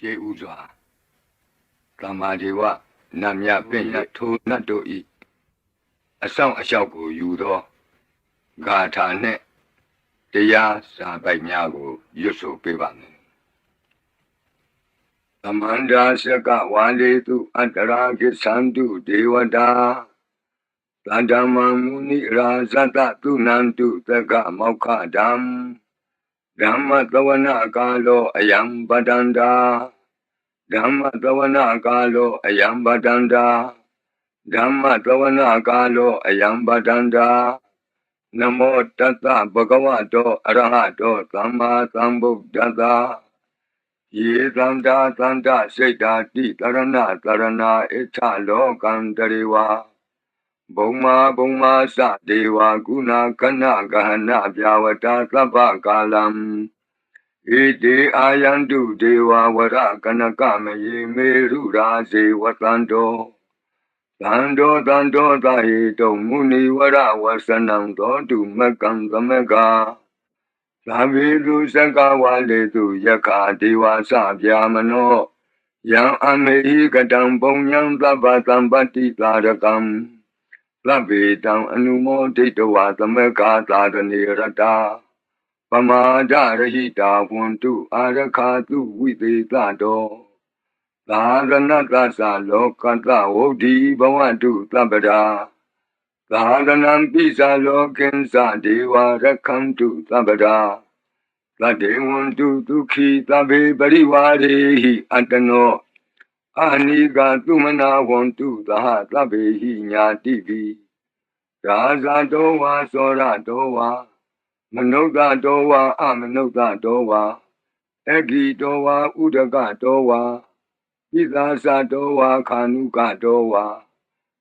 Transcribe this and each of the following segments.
ရှေးဥစွာသမ္မာဒေဝနတ်မြတ်ပင်ရထိုနတ်တို့ဤအဆောင်အလျှောက်ကိုယူသောဂါထာနှင့်တရားစာပိုက်များကိုရွတ်ဆိုပေးပါမယ်သမန္တာစကဝါလေတုအတ္တရာကိသန္တုဒေဝတာသန္ဓမ္မမုနိရာဇတသုနန္တုသက္ကမောက္ခဓမ္မဓမ္မသဝနာကာလောအယံပတန္တာဓမ္မသဝနာကာလောအယံပတန္တာဓမ္မသဝနာကာလောအယံပတန္တာနမောတတ္တဗဂဝတောအရဟတောသမ္မာသမ္ဗုဒ္ဓတ္တယေသန္တာသန္တာစိတ်တာတိတရဏတရဏဣဋ္ဌလောကံတရေဝဘုံမာသဒေဝကုဏကဏဂဟဏဗျာဝတာသဗ္ဗကာလံဣတိအာယန္တုဒေဝဝရကနကမယေမေရုရာဇေဝတန္တောသန္တောသဟိတုမုနိဝရဝဆနံသောတုမကံသမကသဗ္ဗေတုစကဝါလေတုယက္ခဒေဝသဗျာမနောယံအမေဟိကတံပုံညံသဗ္ဗသံပတ္တိသာရကံသဗ္ဗေတံအနုမောဒိတဝသမကသာသနေရတာပမာဒရဟိတာဝန္တုအာရခာတုဝိသေသတောသာသနတ္တသလောကတ္တဝုဒ္ဓိဘဝတုသဗ္ဗရာသာသနံပိသလောကင်္စဒေဝရက္ခန္တုသဗ္ဗရာသတ္တေဝန္တုဒုက္ခိသဗ္ဗေပရိဝါရေဟိအတ္တနောအာနိကသုမနာဝန္တုသဟသဗ္ဗေဟိညာတိပိရာဇတောဝါသောရတောဝါမနုဿတောဝါအမနုဿတောဝါအဂိတောဝါဥဒကတောဝါပိသာသတောဝါခာနုကတောဝါ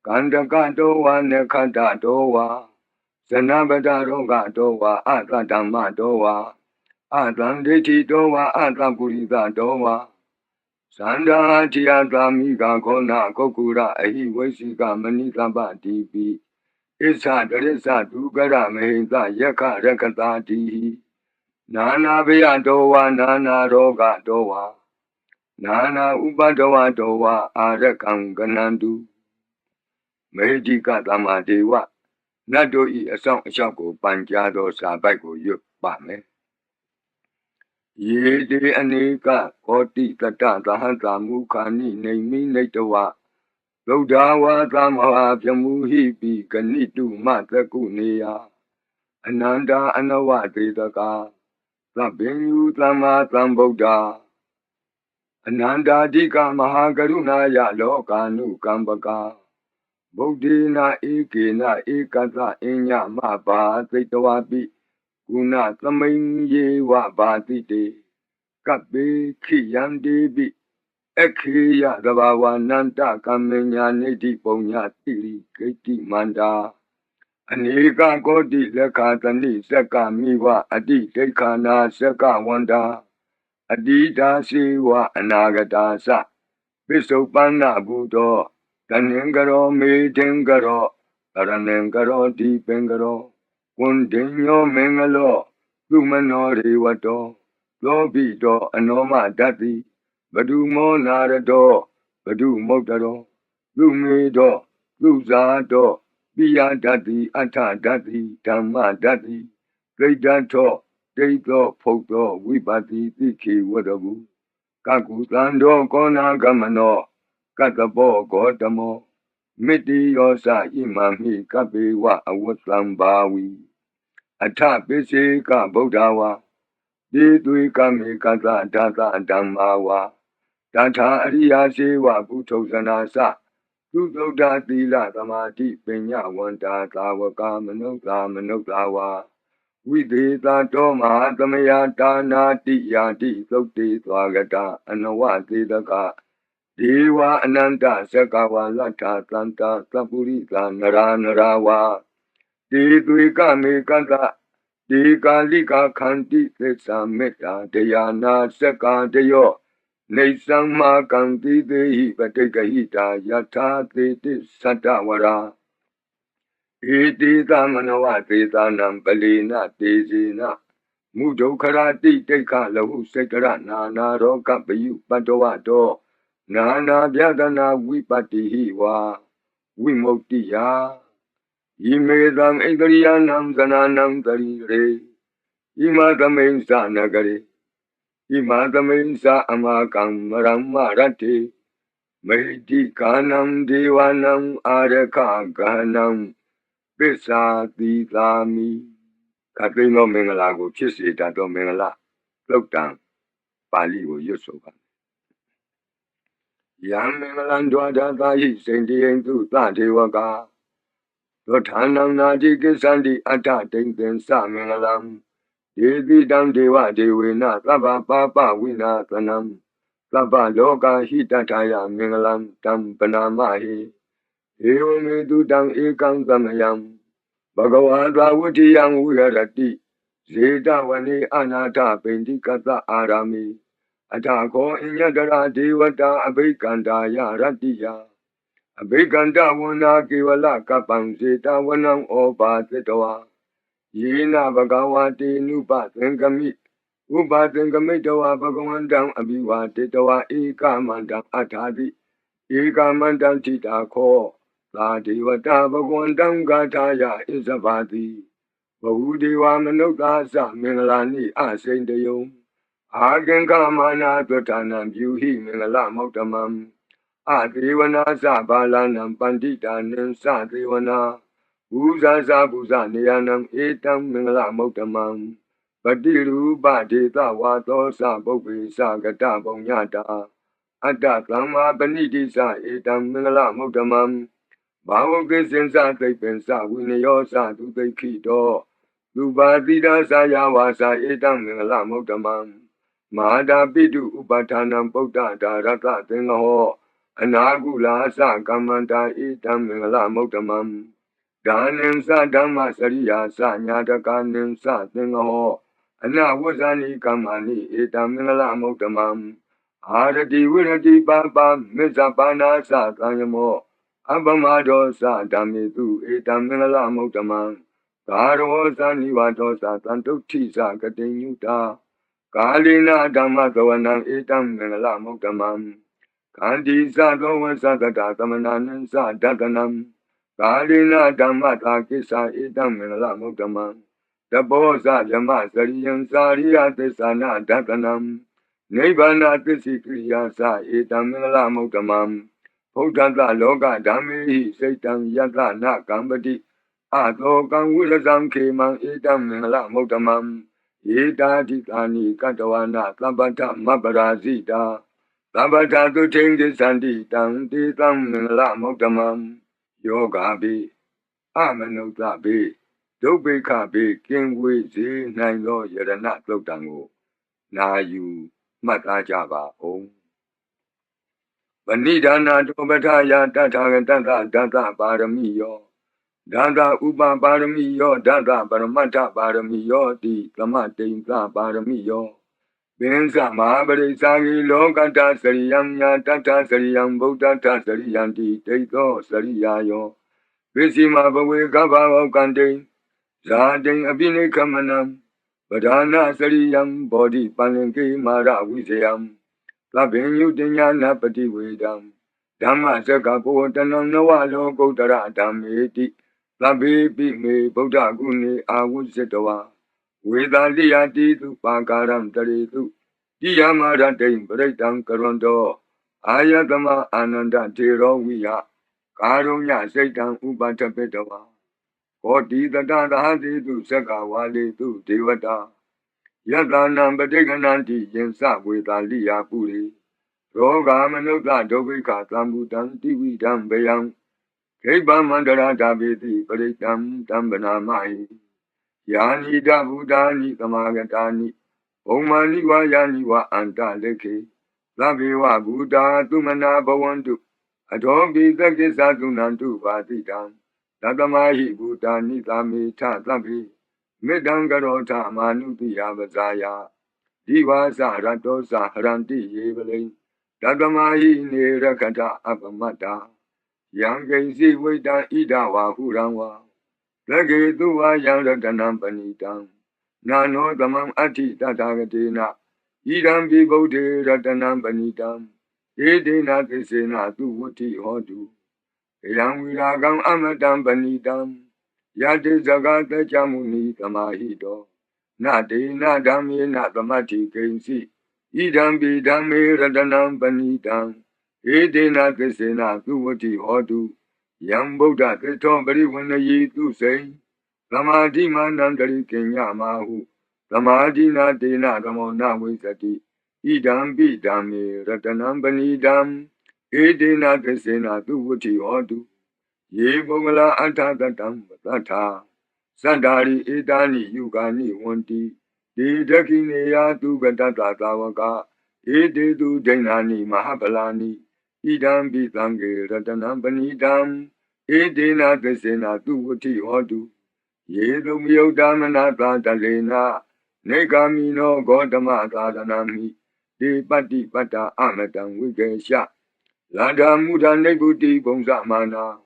ကန္တကတောဝါနခတတောဝါဇနပတရောဂတောဝါအတ္တဓမ္မတောဝါအတံဒိဋ္ဌိတောဝါအတ္တပုရိသတောဝါသန္တာတိယသာမိကခောနာကုက္ကုရအဟိဝိသိကမဏိသဗ္ဗတိပိဣစ္ဆတရိစ္ဆဒုက္ခရမဟိတယက္ခရက္ခတာတိနာနာဘယတောဝါနာနာရောဂတောဝါနာနာဥပဒဝတောဝါအာရကံကနန္တုမေဟိကသမ္မာဒေဝနတ်တို့ဤအဆောင်အလျှောက်ကိုပန်ကြားသောစာပိုက်ကိုရွတ်ပါမယ်ယေတေအနေကကောတိတတသဟတမုခာနိနေမိနေတဝဗုဒ္ဓဝါသမဟာပြမူဟိပိဂဏိတုမသကုနေယအနန္တာအနဝသေတကာသဗ္ဗညုသမ္မာသမ္ဗုဒ္ဓအနန္တာတိကမဟာကရုဏာယလောကာနုကမ္ပကာဗုဒ္ဓေနဧကေနဧကသအညမဘာသိတဝပိကုဏသမိန်ယေဝဘာတိတေကပ္ပေခိယံတေပိခေယသဘာဝနန္တကမ္မညာနိတိပုံညာတိရိဂိတိမန္တာအနေကကောတိလက်ခာတနိစက္ကမိဝအတိဒိဋ္ဌာနာစက္ကဝန္တာအတိတာစေဝအနာဂတာသပိစုပန္နဘူတောတဏင်္ဂရောမေထင်္ဂရောတရဏင်္ဂရောဒီပင်္ဂရောဝန္ဒိညောမင်္ဂလောသုမနောရေဝတောသောဘိတောအနောမတတ္တိဘဒုမောနာရတောဘဒုမုတ်တရောသူမေတောသူဇာတောပိယတတ္တိအထတတ္တိဓမ္မတတ္တိဒိဋ္ဌထောဒိဋ္ဌောဖုတ်သောဝိပတိတိခေဝတဘူကကုသံတောကောနာဂမနောကတ္တပောဂေါတမောမိတိယောသဣမံမိကပ္ပေဝအဝတ္တံဘာဝီအထပိစေကဗုဒ္ဓဝါတိသွေကမေကသဒါသဓမ္မာဝါတထာအရိယာစေဝပုထုဇနာသသုသုဒ္ဓသီလသမာဓိပညာဝန္တာသာဝကမနုဿဝါဝိသေသတောမဟာသမယတာနာတိယာတိသုတ်တေသွားကတာအနဝသေတကဒေဝအနန္တသက္ကဝါလတ္ထသန္တာသပ္ပုရိသနရာဝါတေသွေကမေကသဒေကာလိကာခန္တိသစ္စာမေတ္တာတရားနာစက္ကာတယောနေသမ္မာကံတိသေဟိပဋိက္ခဟိတာယထာသေတိသတ္တဝရာဧတိသမနဝသေသနံပလေနတေဇေန မူဒုက္ခရတိတိတ်ခလဟုစိတ်ကရနာနာရောကပယုပတ္တဝတောနာနာဗျာဒနာဝိပတ္တိဟိဝါဝိမု ക്തി ယဣမေတံဣန္ဒရိယနံသနာနံတရိရေဣမသမိန်စနဂရေဣမသမိန်စအမကံမရမ္မရတ္တိမေတိကာနံဒေဝနံအာရခဂနံပစ္စာတိသာမိခတ်သိမ်းသောမင်္ဂလာကိုဖြစ်စေတတ်သောမင်္ဂလာသုတ်တံပါဠိကိုရွတ်ဆိုပါယံမင်္ဂလံဒွါဒသာဟိစိန္တိယံသူသဒေဝကာသောဌာနံနာတိကိစ္ဆန္တိအတ္တတိန်သင်္စမင်္ဂလံဒေတိတံဒေဝဒေဝေနသဗ္ဗပါပဝိနာသနံသဗ္ဗလောကဟိတထာယမင်္ဂလံတံပနာမဟိဧဝမေတုတံဧကံသမယံဘဂဝါသာဝတိယံဝိဟရတိဇေတဝနေအနာထပိန္တိကတအာရမိအထာခောအညတရာဒေဝတာအဘိကန္တာယရတ္တိယအဘိကန္တဝနာကေဝလကပံဇေတဝနံဩပါသတဝါယေနဘဂဝါတေနုပသင်္ကမိဥပသင်္ကမိတဝါဘဂဝန္တံအဘိဝါတေတဝါဧကမန္တံအထာတိဧကမန္တံထိတာခောသာဒေဝတာဘဂဝန္တံဂါထာယဣဇဘာတိဘဝုဒေဝမနုဿာသမင်္ဂလာနိအစိန်တယုံအာကင်္ခမာနာသတ္တနံပြုဟိမင်္ဂလမောတ္တမံအဒေဝနာသဘာလနံပန္တိတာနံသဒေဝနာဘူဇာဇာဘူဇနေယနံဧတံမင်္ဂလမုတ္တမံပတိရူပဒေသဝါသောသပုပ္ပေသကတပုံညတာအတ္တသမ္မာပဏိတိသဧတံမင်္ဂလမုတ္တမံဘာဝကိစင်္စသိပ္ပင်္စဝိနယောသသူသိခိတောလူပါတိဒါသယာဝါစာဧတံမင်္ဂလမုတ္တမံမဟာတာပိတုဥပဌာနံပုဒ္ဒဒါရတသင်္ဃဟောအနာကုလာသကမ္မန္တာဧတံမင်္ဂလမုတ္တမံဒါနံသဓမ္မစရိယာသညာတကာနံသသင်္ဃဟောအနဝဇ္ဇာနိကမ္မာနိဧတံမင်္ဂလမုတ္တမံအာရတိဝိရတိပါပါမစ္ဆပါဏာသသံယမောအပမဒောသဓမ္မေတုဧတံမင်္ဂလမုတ္တမံကာရောသနိဝါဒောသသံတုဋ္ဌိသကတိညုတာကာလိနာဓမ္မသဝနံဧတံမင်္ဂလမုတ္တမံခန္တီသသောဝသတတသမနာနံသဒတနံကာလိနာဓမ္မသာကိစ္ဆာဧတံမင်္ဂလမုတ္တမံတဘောဇဗမစရိယံစာရိယသစ္ဆာနာဒတနံနိဗ္ဗာနသစ္စိကိရိယာသဧတံမင်္ဂလမုတ္တမံဘုဒ္ဓတလောကဓမ္မေဟိစိတ်တံယတနာကမ္ပတိအသောကံဝိရဇံခေမံဧတံမင်္ဂလမုတ္တမံဧတာတိတာနိကတဝနာသဗ္ဗတမပ္ပရာဇိတာသဗ္ဗတသုထိန်တိသန္တိတံတေတံမင်္ဂလမုတ္တမံယောဂာပိအမနုဿပိဒုဗ္ဗေခပိကင်ဝေစေနိုင်သောယရဏသုတ်တံကိုနာယူမှတ်သားကြပါဦးပဏိဒါနာတောပထာယတထာဂတတဒတပါရမိယောဒတဥပပါရမိယောဒတပရမတ္ထပါရမိယောတိသမတိန်သပါရမိယောပင်္စမဟာပရိစ္ဆာဂိလောကတ္တစရိယံညာတတ္ထစရိယံဗုဒ္ဓတ္ထစရိယံတိဒိဋ္ဌောစရိယာယောပစ္စည်းမဘဝေကဗ္ဗဝကံတိဇာတိအပိနိခမနံပဓာနာစရိယံဘောဓိပန္လင်ကေမာရဝိဇယံသဗ္ဗညုတညာနပတိဝေဒံဓမ္မစကဘောတနံနဝလောကုတ္တရဓမ္မေတိသဗ္ဗေပိမေဗုဒ္ဓဂုဏေအာဝုဇ္ဇတဝါဝေသာလိယတိတုပါကာရံတရေတုတိယမရတိံပရိတံကရွန်တောအာယတမအာနန္ဒထေရောဝိယကာရုညစိတ်တံဥပတပိတဝါကောတိတတသာတိတုသက္ကဝါလေတုဒေဝတာယတနံပဋိက္ခဏံတိယင်္စဝေသာလိယပုရိရောဂာမနုဿဒုဗ္ဗေခသံဘူတံတိဝိတံဘယံခိဗ္ဗမန္တရာဓဗေတိပရိတံတံပနာမဟိယာနိတဗုဒ္ဓာနိသမာဂတာနိဘုံမာနိဝါယာနိဝါအန္တလေခေသဗ္ဗေဝဗုဒ္ဓာသုမနာဘဝန္တုအထောပိသက္ကိသသုနန္တုပါတိတံသတ္တမဟိဗုဒ္ဓာနိသမေထသဗ္ဗေမေတ္တံကရောထမာနုတိယပဇာယဒီဝါစရတောစဟရန္တိယေပလိတတ္တမဟိနေရခတအပမတ္တာယံကိဉ္စီဝိတံဣဒဝါဟုရံဝါသကေတုဝါယံရတနံပဏိတံ Nano tamam ati tatagatina. Idam bi bodhi ratanam panitam. Edena tisena tu vuti hodu. Yang viragam amatam panitam. Yati zagata jamuni tamahito. Nati nadami natamati kensi. Idam bi dami ratanam panitam. Edena tisena tu vuti hodu. Yang Buddha Kristo Pariwanayi tu say. Samadhi manandari kenya mahu. Samadhi na dena ramona visati. Idam bidami ratanam banidam. Edena tesena tu vuti hodu. Ye bongala antadatam vatata. Sandari edani yugani wanti. Dedakineya tu gatata tawaka. Ede tu jainani mahabalani. Idam bidange ratanam banidam. Edena tesena tu vuti hodu. Ye lumyodamana dalena, Negamino Godama Dadanami, De Pati Pata Amadan Wigesha, Lada Muda Nebuti Bonzamana,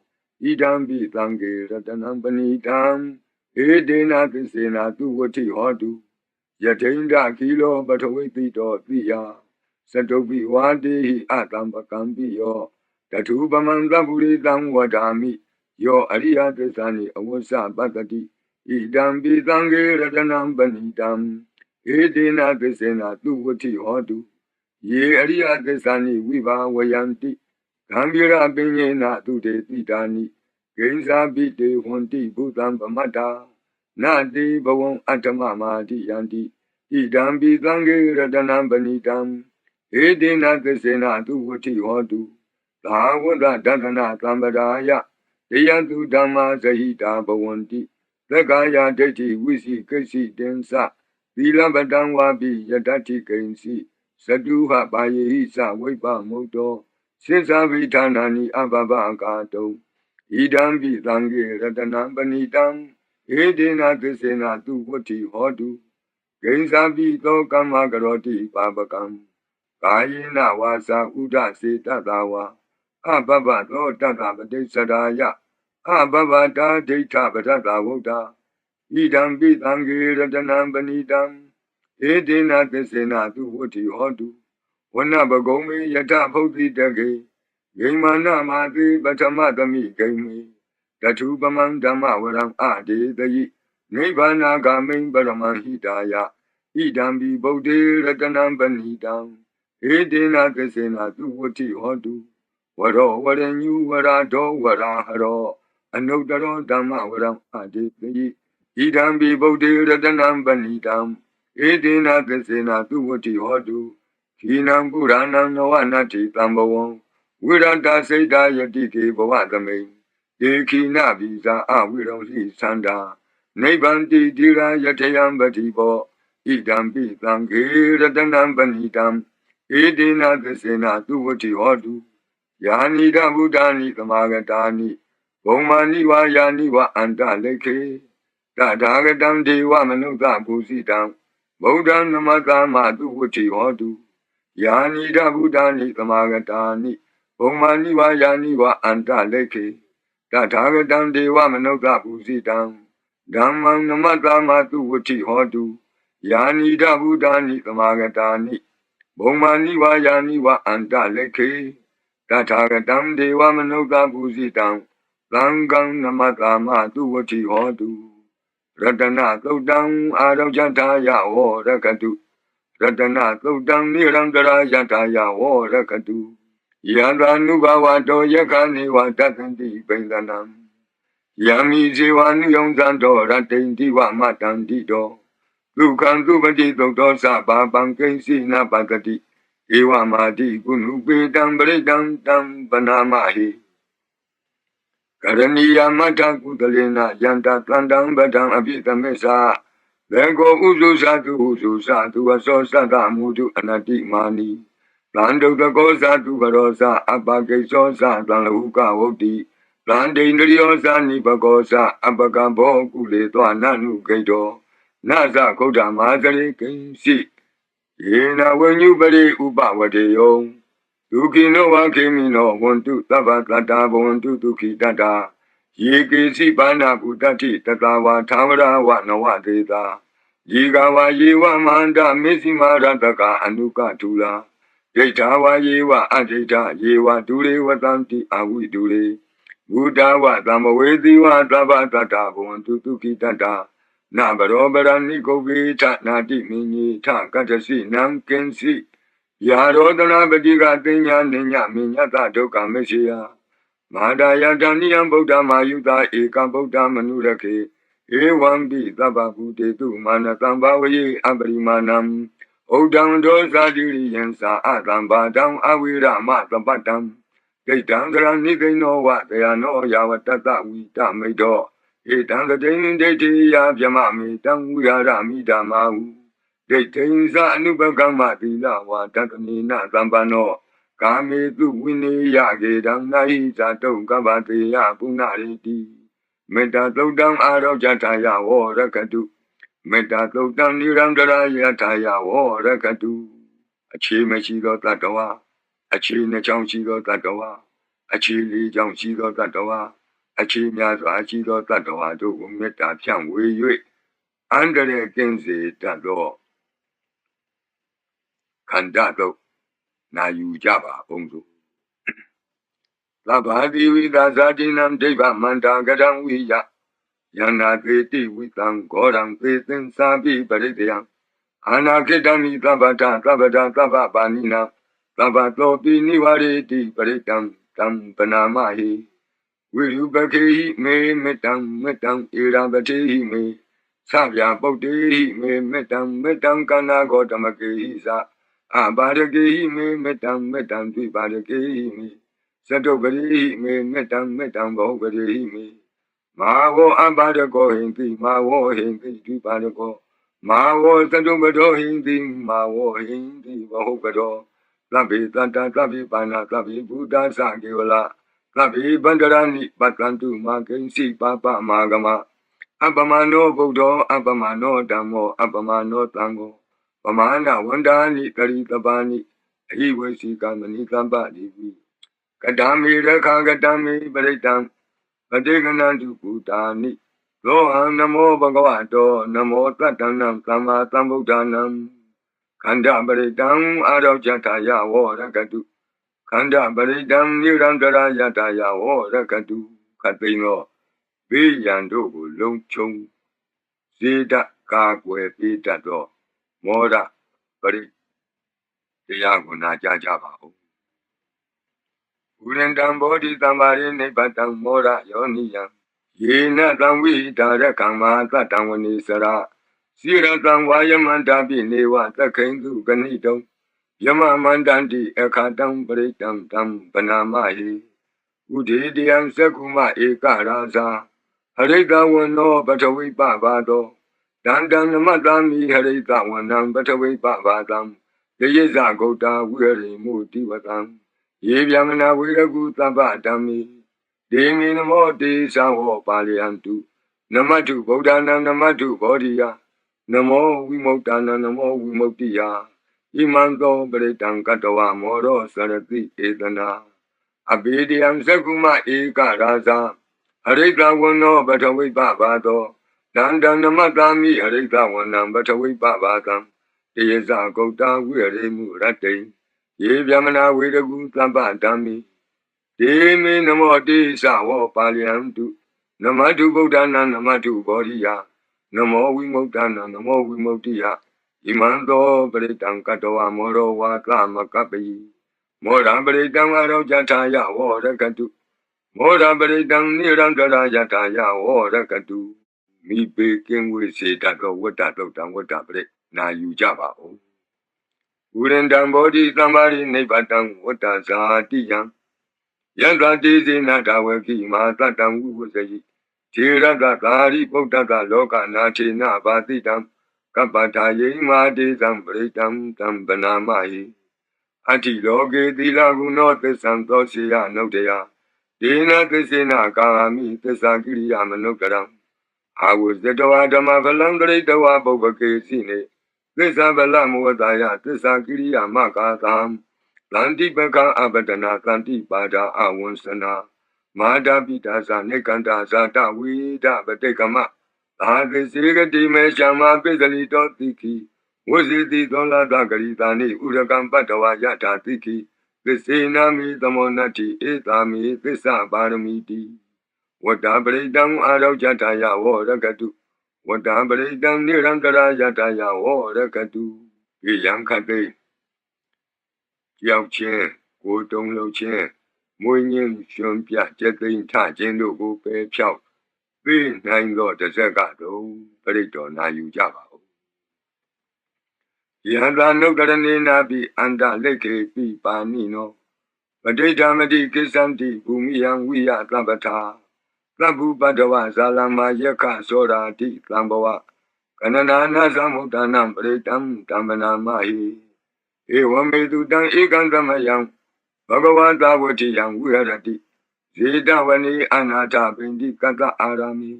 Idam Bitange Ratanam Panitam, Edena Kisena Tuwati Hodu, Yatinda Kilo Batawipito Pia, Satobi Wadi Atambakambiyo, Tatubamanda Buridam Wadami. Yo Ariya Desani Awasa Batati, Idam Bidange Ratanam Banidam, Edena Desena Tuwati Hodu, Ye Ariya Desani Viva Wayanti, Gambira Binyena Tude Titani, Genza Bite Honti Buddham Pamata, Nadi Bawon Atamama Yanti, Idam Bidange Ratanam Banidam, Edena Desena Tuwati Hodu, Tawada Dadana Tambadaya. Deyantu Dhamma Sahita Bhavanti, Lakaya Deti Visi Kasi Densa, Vilabadam Wabi Yadati Kensi, Saduha Bayehisa Vipa Moto, Sinsa Vitanani Ababa Gato, Idam Vitangi Ratanam Banitam, Edena Kisena Tuwati Hodu, Gensa Vito Kamagaroti Babakam, Kayina Wasa Uda Sitadawa, Ababa Tata Sadaya. Abhavata Dita Batata Voda, Idam Bitangi Ratanam Banidam, Edena Tesena tu Voti Hodu, Wanabagomi Yata Poti Dage, Gamana Mati Batamatami Game, Tatubaman Damawaram Adi Dayi, Nibana Gamin Baraman Hidaya, Idam Bi Bodhi Ratanam Banidam, Edena Tesena tu Voti Hodu, Waro Waran you Warado Waraharo. Anodaro Dhamma Varam Aditi, Idam Bi Bodhi Ratanam Banidam, Edena Tesena Tuwati Hodu, Kinam Puranam Navanati Tambawam, Virata Seda Yatiki Bhavadame, Dekina Visa Aviram Sanda, Nebanti Dira Yatayam Batibo, Idam Bi Tangi Ratanam Banidam, Edena Tesena Tuwati Hodu, Yanida Budani Tamagatani, Bomani wa yani wa anta leke, Tadagatam dewa manuta pusitam, Bodhan namata matu vuti hodu, Yani da Budani tamagatani, Bomani wa yani wa anta leke, Tadagatam dewa manuta pusitam, Dhammam namata matu vuti hodu, Yani da Budani tamagatani, Bomani wa yani wa anta leke, Tadagatam dewa manuta pusitam, Langang Namatama Duwati Hodu Ratana Todang Arajataya O Rakatu Ratana Todang Nirangara Yataya O Rakatu Yadanubawa Do Yakani Watakanti Pendanam Yami Jiwan Yongzando Ratendi Wamatandido Lukan Dubati Doktor Saba Bankensi Napakati Iwamadi Gunubedam Bredam Tam Banamahi Karaniya Mata Kudalena Yanta Tlandam Badam Abitamesa Vengo Uzu Satu Aso Sata Mudu Anati Mani Lando the Gosa to Varosa Abake Sosa Tlaluka Oti Lande Indriosa Nipagosa Abakabo Kuleto Nanu Gato Nasa Kota Mazari Kensi Yena when you bari Ubawateo Tukino Wakimino want to Tavatata want to Tukitata Yiki Sipana Putati Tatawa Tawara Wanawatita Yigava yewa manda mesima rataka anuka tula. Yetava yewa adita yewa dure vatanti awi dure. Buddhava tamavediva tavatata bhavantutuki tata. Nabarobara nikovita nati minyi ta katasi namkensi. Yarodana badiga tinya ninya minyata doka mesya. Madaya daniyam Buddha mayuta eka Buddha manurake. Ewangi tabakude tu manatambavaye abrimanam. Odam dosadi yansa atambadam awira matabatam. Gaitangara nidino watayano yavatata vita medo. Etangatin deti ya vyamami tanguyara midamahu. Detinsa anubagama tila watatanina tambano. Kame tu wini yagedam nahi sato kabate ya punariti. Meta todam aro jataya wo rakatu. Meta todam nirandara yataya wo rakatu. Achi mechido tatawa. Achi nechang chido tatawa. Achi li jang chido tatawa. Achi nyazo achido tatawa do meta pyang wei yue. Andere genze tato. Kanda to. Na yu jaba ongzo. Labhadi vidazadinam deva manda gadam viya. Yana kriti vitang gorang kritin sabi paritiyam. Anakitami tabata tababanina. Tabatopi nivariti paritam tam panamahi. Virupakehi me metang irabatehi me. Savya potehi me metang kana gotamakehi sa. Abharakehi me metang dviparakehi me. Satoparihi me metang bahuparihi me. Mavo abharako hindi, mavo hindi dviparago. Mavo satopado hindi, mavo hindi bahupado. Tabi tata tabi pana tabi buddha sangevala. Tabi bandarani patantu magensi papa magama. Abamano buddho, abamano dhammo, abamano tango. Pamana wandani karitabani. Hiwesi kamani tambadi. Kadami rakha kadami baritam. Kadeganandu Bhutani. Loham namo bhagavato namo tatanam sama sambuddhanam. Kanda baritam arojataya wo rakatu. Kanda baritam nirandara yataya wo rakatu. Katino Vijando Longchong Sida Kagwe Pitato Mora Bari Yaguna Jajaba. Urendam Bodhi Tamari Nepatang Mora Yoniya. Yena Tamwi Tarakama Tatangwani Sara. Sira Tangwaya Mandabi Newa Takendu Ganito. Yama Mandandi Ekatang Baritam Tam Panamahi. Udidiam Sakuma Ekaraza. Harita Wano Batawi Babado. Dandan Matami Harita Wanam Batawi Babadam. The Yeza Gota Weary Mutiwatam. Yevyamana Viragu Tabatami. Demi Namo De Saho Paliantu. Namatu Bodhana Namatu Bodhiya. Namo Vimotana Namo Vimotiya. Imanto Beretang Katawa Moro Sarati Etana. Abhidiam Sakuma Eka Raza. Harita Wano Batawi Babado. Dandan Namatami Harita Wanam Batawi Babadam. Yeza Gota Weary Murate. Yevyamana Viragu Tabatami. Demi Namo De Saho Paliantu. Namatu Bodhana Namatu Bodhiya. Namo Vimotana Namo Vimotiya. Imanto Beretang Katawa Moro Wata Makapi. Mora Beretang Aro Jataya Warakatu. Mora Beretang Nirandara Jataya Warakatu. Mi Peking will say that what that Bre. Na you Java. Urendam Bodhi Tamari Nepatang Watazatiyam. Yanda Dizi Natawaki Matatang Wusayi. Tira Tari Potata Loka Nati Nabatitam. Kapataye Madizam Britam Tambanamahi. Ati Loge Dilaguno Santosia Notea. Dina Tisina Kami Tisakiriya Manokaram. I was the Doadama Valandre Dawa Bobake Sine. Tisabalam Wadaya Tisakiriya Makatam. Lanti Baka Abadana Lanti Bada Awunsana. Mada Pitasa Nekanda Zata Vida Batekama. Adi sigati me shama pisali to tiki. Wuziti dola da garitani urakam patawa yata tiki. Visinami tamonati itami visa paramiti. Watabaridam arau jataya warakatu. Watabaridam nirangara jataya warakatu. Yankate, Yao Chen, Gu Dong Lo Chen, Mui Yin Xun Pia Jetin Ta Jin Lu Gu Pe Piao. Vìနိုင်သောတစ်ဆက်ကတော့ပရိတော်နာယူကြပါဦးယန္တာနုဒရဏေနာပိအန္တလက်ခေပိပါဏိနောပဋိဌာမတိကိစ္ဆန္တိဘူမိယံဝိယသဗ္ဗထာသဗ္ဗုပတ္တဝဇာလမယက္ခသောရာတိသံဘဝကနနာနာသမုဒ္ဒနာပရိတံဓမ္မနာမဟိဧဝမေတုတံဧကံသမယံဘဂဝတာဝတိယံဝိရတိဇေတဝနေအနာထပိန္တိကတ္တအာရမိ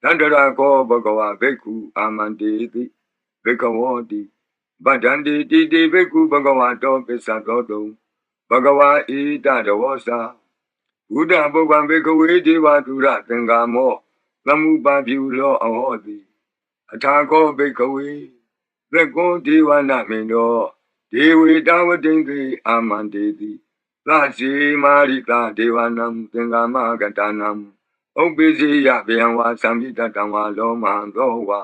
သန္တရာကောဘဂဝဘိက္ခုအာမန္တေတိဘိက္ခဝောတိဗဒ္ဒန္တိတိတိဘိက္ခုဘဂဝတောပစ္စသောတုံဘဂဝဣတတဝောစာဘုဒ္ဓပုဗ္ဗံဘိက္ခဝေဒေဝသူရသင်္ကာမောသမုပပြုလောအဟောတိအထာကောဘိက္ခဝေသက္ကောဒေဝနာမေနောဒေဝေတဝတိံတိအာမန္တေတိသစီမာရိတာဒေဝနံသင်္ကာမကတနံဥပ္ပိစိယဗျံဝါသံပိတတံဝါလောမံသောဝါ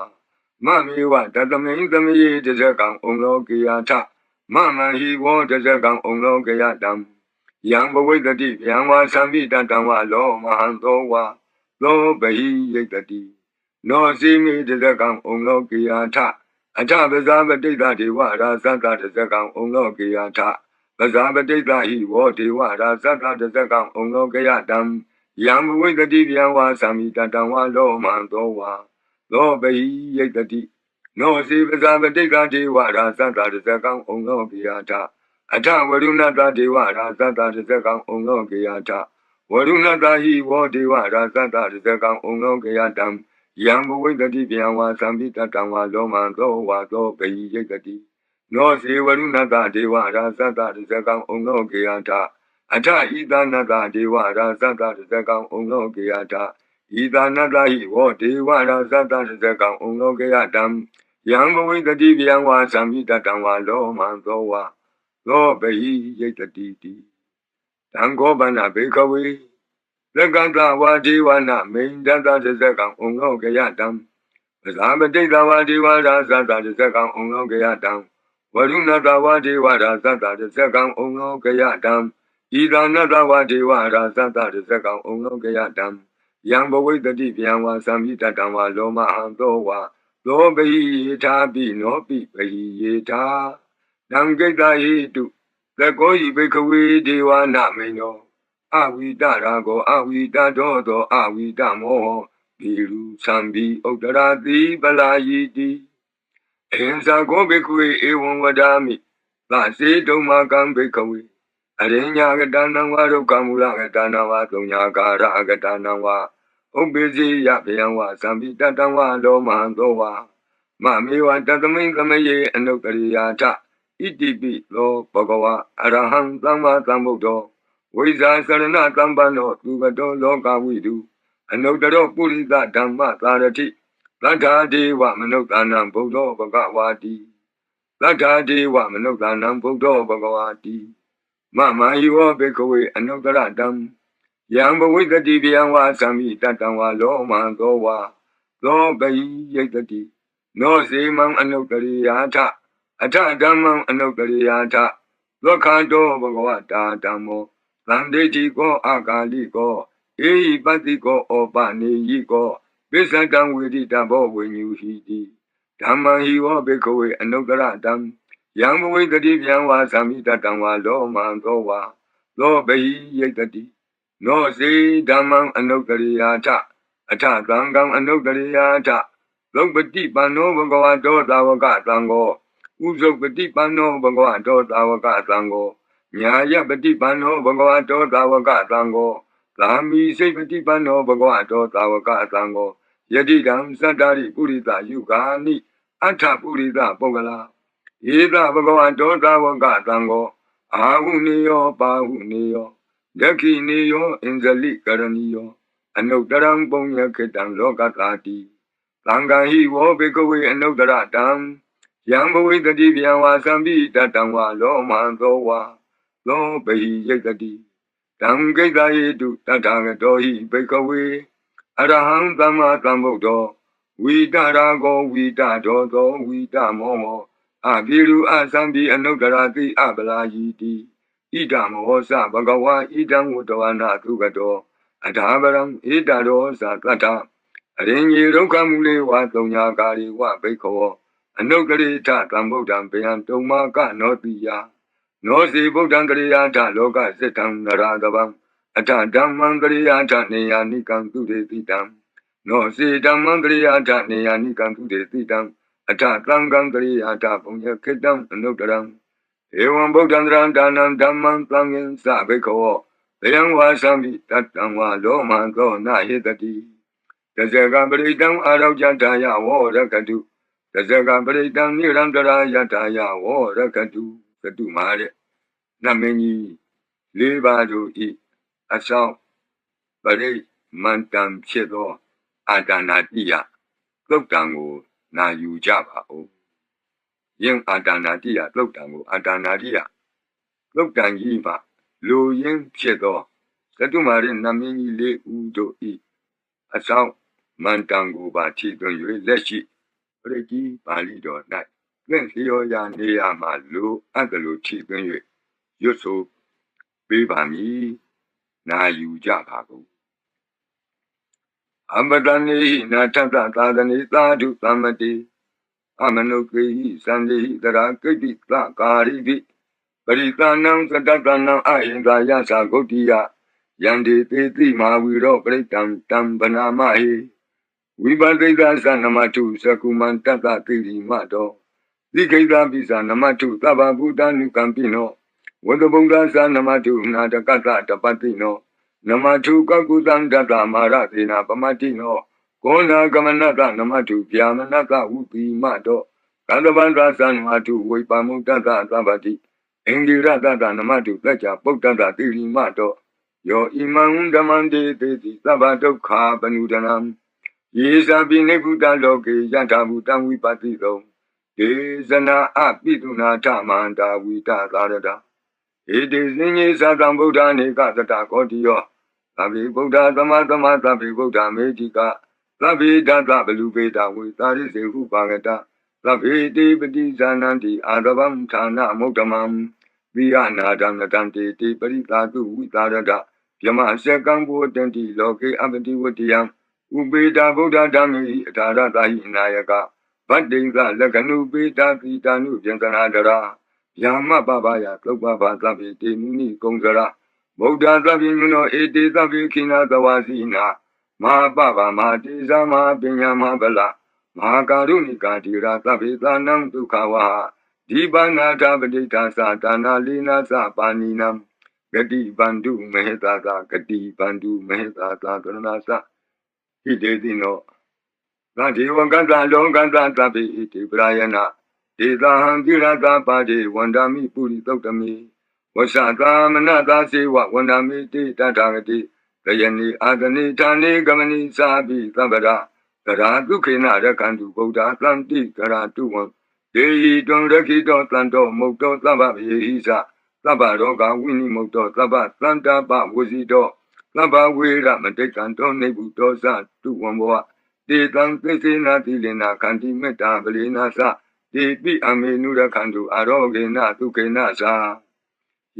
မမေဝတတမိန်သမယေတဇကံဩလောကေယထမမဟိဝောတဇကံဩလောကေယတံယံဘဝိတတိဗျံဝါသံပိတတံဝါလောမဟံသောဝါသောဘဟိယိတတိနောစီမိတဇကံဩလောကေယထအထပဇာပတိတဒေဝရာသတ္တတဇကံဩလောကေယထပဇာပတိတဟိဝောဒေဝရာသတ္တတဇကံဩလောကေယတံယံဝိတတိဗျံဝါသံမိတတံဝါလောမံသောဝါသောဘဟိယိတတိနောစီပဇာပတိကဒေဝရာသတ္တတဇကံဩလောကေယထအထဝရုဏတဒေဝရာသတ္တတဇကံဩလောကေယထဝရုဏတဟိဝောဒေဝရာသတ္တတဇကံဩလောကေယတံယံဝိတတိဗျံဝါသံမိတတံဝါလောမံသောဝါသောဘဟိယိတတိနောစီဝရုဏတဒေဝရာသတ္တတဇကံဩလောကေယထအထဣသနတဒေဝရာသတ္တတဇကံဩလောကေယထဣသနတဟိဝောဒေဝရာသတ္တတဇကံဩလောကေယတံယံဘဝိတတိဗျံဝါသံမိတတံဝါလောမံသောဝါသောဘဟိယိတတိတိတံခောပနဘေခဝေသက္ကတဝါဒေဝနာမိန်တတတဇကံဩလောကေယတံပဇာပတိတဝါဒေဝရာသတ္တတဇကံဩလောကေယတံဝရုဏတဝါဒေဝရာသတ္တတဇကံဩလောကေယတံဣဒာနတဝါဒေဝရာသတ္တတဇကံဩလောကေယတံယံဘဝိတတိဗျံဝါသံမိတတံဝါလောမဟံသောဝါသောဘဟိယေထာပိနောပိဘဟိယေထာတံကိတ္တဟိတုသကောဟိဘိခဝေဒေဝနာမိနောအဝိတရာကောအဝိတတောသောအဝိတမောဒီရုသံဘိဥတ္တရာတိပလာယိတိအင်္စာကောဘိခဝေဧဝံဝဒာမိသစေတုံမကံဘိခဝေအရိညာကတနံဝါဒုက္ခမူလကတနံဝါသုံးညာကာရကတနံဝါဥပ္ပိစိယဗျံဝါသံပိတတံဝါလောမဟံသောဝါမမေဝတတမိန်သမယေအနုတ္တရိယာထဣတိပိသောဘဂဝါအရဟံသမ္မာသမ္ဗုဒ္ဓောဝိဇာစရဏသမ္ပန္နောသူကတောလောကဝိတုအနုတ္တရောပုရိသဓမ္မသာရတိသတ္ထာဒေဝမနုဿာနံဗုဒ္ဓောဘဂဝါတိသတ္ထာဒေဝမနုဿာနံဗုဒ္ဓောဘဂဝါတိမမဟိဝောဘေခဝေအနုတ္တရတံယံဘဝိတတိဗျံဝါသံမိတတံဝါလောမံသောဝါသောဘဟိယိတတိနောစေမံအနုတ္တရိယာထအထဓမ္မံအနုတ္တရိယာထသောခန္တောဘဂဝတာဓမ္မောသံဒိဋ္ဌိကောအာကာလိကောဧဟိပတ္တိကောဩပနေယိကောပိစ္ဆတံဝေဒိတဘောဝိညူဟိတိဓမ္မံဟိဝောဘေခဝေအနုတ္တရတံယံဘဝိတတိဗျံဝါသံမိတတံဝါလောမံသောဝါသောဘဟိယိတတိနောစေဓမ္မံအနုတ္တရိယာထအထသံဃံအနုတ္တရိယာထလောပတိပန္နောဘဂဝတောသာဝကသံဃောဥဇုပတိပန္နောဘဂဝတောသာဝကသံဃောညာယပတိပန္နောဘဂဝတောသာဝကသံဃောသာမိစိပတိပန္နောဘဂဝတောသာဝကသံဃောယတိတံသတ္တာရိပုရိသယုဂာနိအထပုရိသပုဂ္ဂလာဧတဘဂဝတောသာဝကသံဃောအာဟုနေယောပါဟုနေယောဒက္ခိနေယောအင်္ဇလိကရဏီယောအနုတ္တရံပုံညခေတံလောကတာတိ Langahi wo bikowe anodara dam. Yambowe the divian was ambi tatanwa lo manzowa. Lo behi yetadi. Dam gay do tatanga dohi bikowe. Araham dama tambodo. We darago, we da do, we da momo. Abiru asambi anodarati abala yidi. Idam hosa bagawa idam udoana tugado. Adabaram idaro sa tata. အရင်ကြီးဒုက္ခမူလေးဝါသုံးညာကာရီဝဘိခောအနုကရိထသံဗုဒ္ဓံဗျံတုံမာကနောတိယနောစီဗုဒ္ဓံကရိယာထလောကစိတံနရတဗံအထဓမ္မံကရိယာထနေယာနိကံသူတေတိတံနောစီဓမ္မံကရိယာထနေယာနိကံသူတေတိတံအထသံဃံကရိယာထဘုံယခိတံအနုတရံဧဝံဗုဒ္ဓံတရံဒါနံဓမ္မံသံဃံသဘိခောဗျံဝါသံမိတတံဝါလောမံသောနာဟိတတိ The Zagan Britam Arajataya war Rakadu. The Zagan Britam Nirandara Yataya war Rakadu. The Dumare Namini Libadu E. Assault Bari Mantam Chedo Adanatia. Looktango Na Yu Java O. Yin Adanatia Looktango Adanatia. Looktan Yiva Lu Yin Chedo. The Dumare Namini Le Udo E. Assault Mantango Bati don't you let she Regi Bali do night. Then Leo Yan Yama Lu Angelo Chicken you so be by me na you Japago. Amadani Natanta Tadani Tadu Samadi Amanoki Sunday that I could be Gari. But it's announced that now I in the Yasa Gotia Yandi Titi Ma we don't break down Banamahi. We bandida sanamatu sakuman tata tiri mato. Dikeda bisa namatu taba buddha nukampino. Wadabunga sanamatu natakata tapatino. Namatu kakutan tata maratina pamatino. Kona gamanata namatu piamanata upi mato. Kadabanda sanamatu wipamu tata tabati. Engira tata namatu plecha putata tiri mato. Yo imam damande teti tabato ka panudanam. Yesa bine Buddha loke yanta Buddha wipatito. Desana apituna tamanda wita darada. It is in Yesa Buddha Nikata Kodio. Tabi Buddha Tamatama Tabi Buddha Medica. Tabi Data Belubeda with Taris Hupagata. Tabi Debiti Zananti Adabam Tana Motamam. Viana Danatante Tiparita to Witarada. Yama second board tenti loke abati wutiam. Ubeda Buddha Dami Tarata Hinayaka, Badinga Lakanu Beta Pitanu Jantanadara, Yama Babaya, Klopapa Tabi, Muni Kongara, Buddha Tabinuno, Ete Tabi Kina Tawazina, Ma Baba Matiza Ma Binyama Bala, Ma Karunika Tira Tabita Nam Tukawa, Dibana Tabita Satana Lina Sapaninam, Gadi Bandu Meheta, Gadi Bandu Meheta Tanasa. He did no. Nati Wanganta Longanta Tabi iti Briana. Dida Handirata Padi, Wandami Puri Tokami. Wasata Manata Siwa, Wandami Ti Tatagati. Kayani Adani Tani Gamani Sabi Tabada. Karatu Kina Kandu Boda Atlanti Karatu one. Dei Don Rekito Tanto Moto Tababi Isa. Tabaroga Winnie Moto Tabat Tanta Ba Wuzito. Laba Wira Matekanto Nebutosa to Wamboa. De Tankina Tilina Kanti Meta Belinasa. De Bi Amenura Kandu Arogena Tukenasa.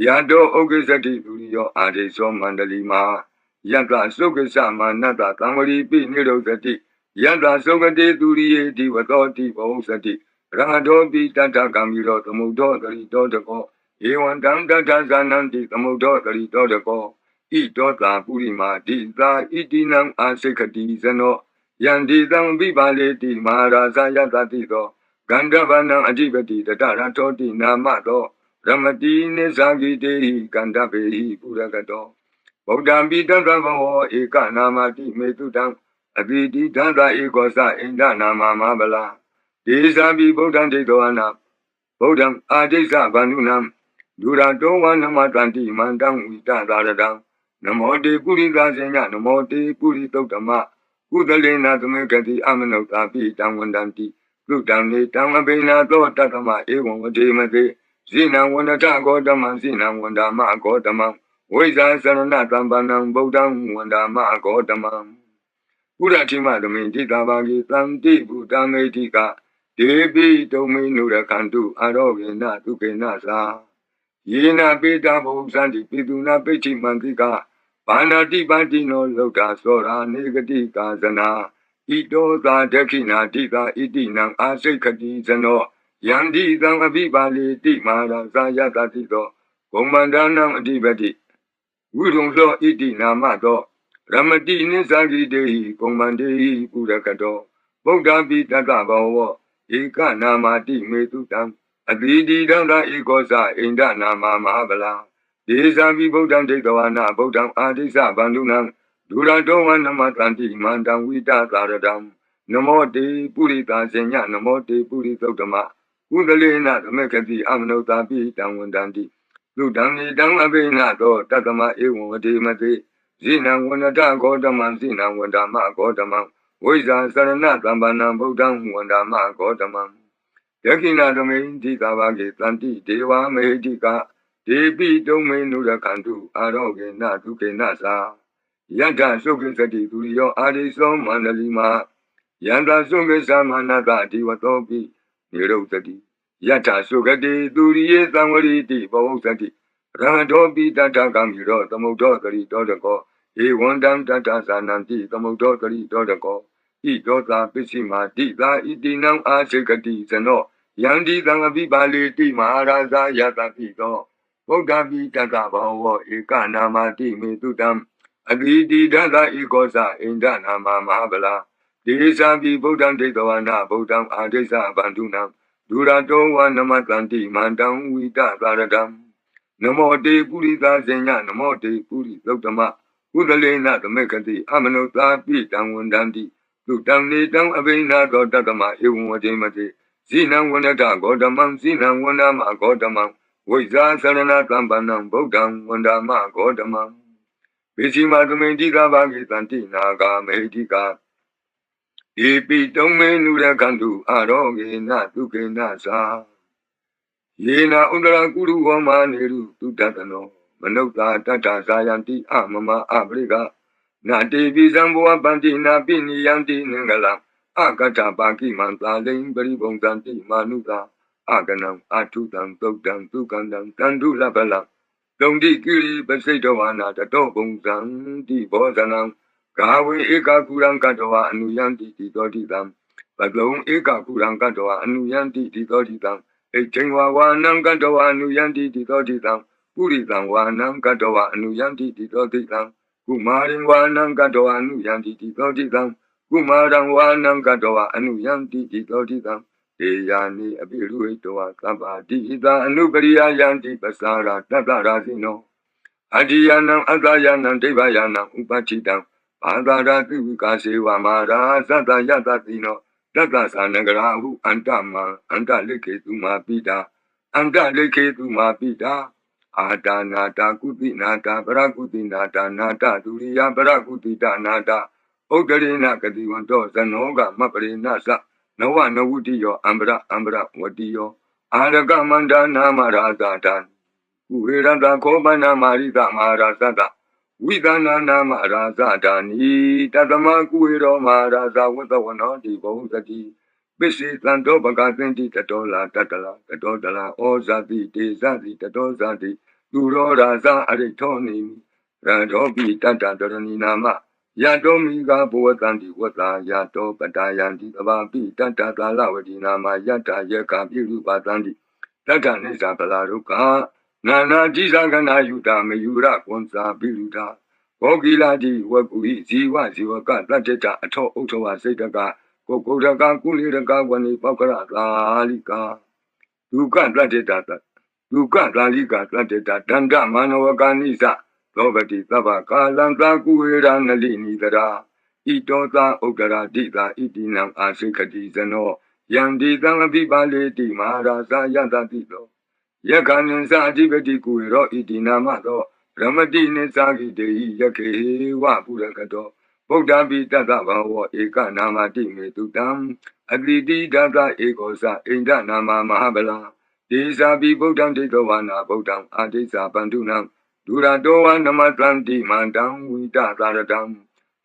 Yado Ogesati Uriyo Adeso Mandalima. Yada Sokesa Manata Tamari Bi Nirosati. Yada Sokate Duriye Diwatoti Bosati. Rado Bi Tata Kamiro Tamudo Dotako. Ewan Danta Zananti Tamudo Dotako. Idota Purima Dita Idinam Asekati Zeno Yandidam Vivaleti Maharaza Yatatito Gandavana Ajibati Taratoti Namato Ramati Nesagi Dehi Gandabehi Puragato Bodambi Dantavo Eka Namati Metudam Abidi Danta Egosa Indana Mamabala Desabi Bodante Doana Bodam Adesa Banunam Durato Wanamatanti Mandam Vita Daradam Namo de Puri Gazena, Namo de Puri Totama, Kudalena to make the Amanotapi, Tanwandanti, Lutanti, Tamabina, Tatama, Ewan, Demate, Zina, Wandata, Godama, Zina, Wandama, Godama, Weza, Saranatambanam, Bodam, Wandama, Godama. Udachima, the Mintitabagi, Tanti, Budametika, Debi, Dominura Kandu, Arogena, Tukenasa. Yena Beta Bosandi, Piduna Peti Mantika. Panati Pantino Lota Sora Negatika Zana Ito the Dekina Tika Itinam Asekati Zano Yandi Dang Abibali Timara Sayata Tito Comandanam Adibati Udung Lo Itina Mato Ramati Nisagi Dehi Comandei Purakato Bodabi Tatabawo Ika Namati Metutam Adidi Danda Ikosa Inda Nama Mahabala Desabi Bodam Tekawana, Bodam Adisa Bandunam, Duradowan Namatanti, Mandam Vita Taradam, Namote Purita Senya, Namote Puritotama, Udalena, the Mekati, Amnotapi, Tanwandanti, Ludani, Damabinato, Tatama, Ewan, Mate, Zina, Wanata, Godaman, Zina, Wandama, Godaman, Weza, Saranat, Ambanam, Bodam, Wandama, Godaman. Yakina, the main Tikavagi, Tanti, Deva, Medika. Debi Domain Nurakandu, Aroge Natuke Nasa. Yanta Sokesati Turio Adiso Mandalima. Yanta Sokesa Manata Diwatopi, Nirotati. Yata Sokati, Turie Samwariti, Bosati. Rantopi Tata Kamiro, the Motokari Dodako. E one dam Tata Sananti, the Motokari Dodako. E Dota Pissima, Tita, Itinam Asekati, Zano. Yandi Tangabi Bali, Maharaza Yatapito. Bodabi Tata Bawa, Eka Namati Metutam, Adidi Dada Ikosa, Indana Mahabala, Desabi Bodam Tekawana, Bodam Adesa Bandunam, Durato Wanamatanti, Mandam Wita Baradam, Namote Purita Zenya, Namote Puri Lotama, Udalena the Mekati, Amanota Pitam Wandandi, Lutamni Tam Avena Godatama, Ewan Zinam Wanata Godamam, Zinam Wanama Godamam. Weza Sarana Tambanam Bodam Wandama Godama Vishima Tumendika Bagi Tanti Naga Medika Ipi Tome Nurakandu Aroge Natuke Nasa Yena Undra Guru Wama Neru Tutatano Manota Tata Sayanti Amama Abriga Nati Vizambua Bantina Bini Yanti Nangala Akata Baki Manta Ling Beribong Tanti Manuta Aganam, Atutam, Tokam, Tukandam, Tandu Labala, Dondi Kiri, Besedoana, the Dobung, Di Bozanam, Kawi Eka Kurang Katoa, Anuyanti, Dodidam, Badlong Eka Kurang Katoa, Anuyanti, Dodidam, A Chingwa Wanam Katoa, Anuyanti, Dodidam, Puridam Wanam Katoa, Anuyanti, Dodidam, Kumarin Wanam Katoa, Anuyanti, Dodidam, Kumaran Wanam Katoa, Anuyanti, Dodidam. Eyani Abiruitoa Sabati Ida Anubaria Yanti Basara Tatarazino Adiyanam Adayanam Devayanam Upachidam Padara Tukase Wamara Sata Yatatino Tata Sanagarahu Antama Antaleke Tuma Pita Antaleke Tuma Pita Ada Nata Kuti Nata Barakuti Nata Nata Duriya Barakuti Nata Ogarina Kadiwanto Sanoga Mapre Nasa Nawa Nawutiyo Ambra Watiyo Araga Manda Namarazatan Uiranda Kobana Marita Marazada Vidana Namarazadani Tatama Kuiro Maraza Watawanoti Bosati Bisi Tanto Bagatinti Tatola Tatala Tatodala Ozati Tezati Tatozati Duro Raza Aritoni Radobi Tata Dorani Nama Yadomiga Boatanti Wata Yato Patayanti Abapi Tata Lavati Nama Yata Yaka Piru Patanti Tata Nisa Palaruka Nana Jizagana Yuta Mayura Konsa Biruta Ogiladi Wakui Ziwa Ziwaka Tateta Ato Otowa Setaka Kokodaka Kuliraka Wani Pakara Lalika Duka Tateta Duka Lalika Tateta Danda Manawaka Nisa Lobati Tabaka Lanta Kuira Nalini Dara Itota Ogara Dita Itinam Asikati Zano Yandi Tangabi Baleti Maharaza Yatatito Yakanin Sadibeti Kuiro Itinamato Ramadine Sagi Dei Yake Wapurakato ဗုဒ္ဓပိတတဘဝဧကနာမတိမေတုတံအတိတိဒသဧကောသအိန္ဒနာမမဟာဗလာဒေဇာပိဗုဒ္ဓံဒိဋ္ဌဝါနာဗုဒ္ဓံအာဒိသပန္တုနံဒုရတောဝနမတံတိမန္တံဝိတသာရတံ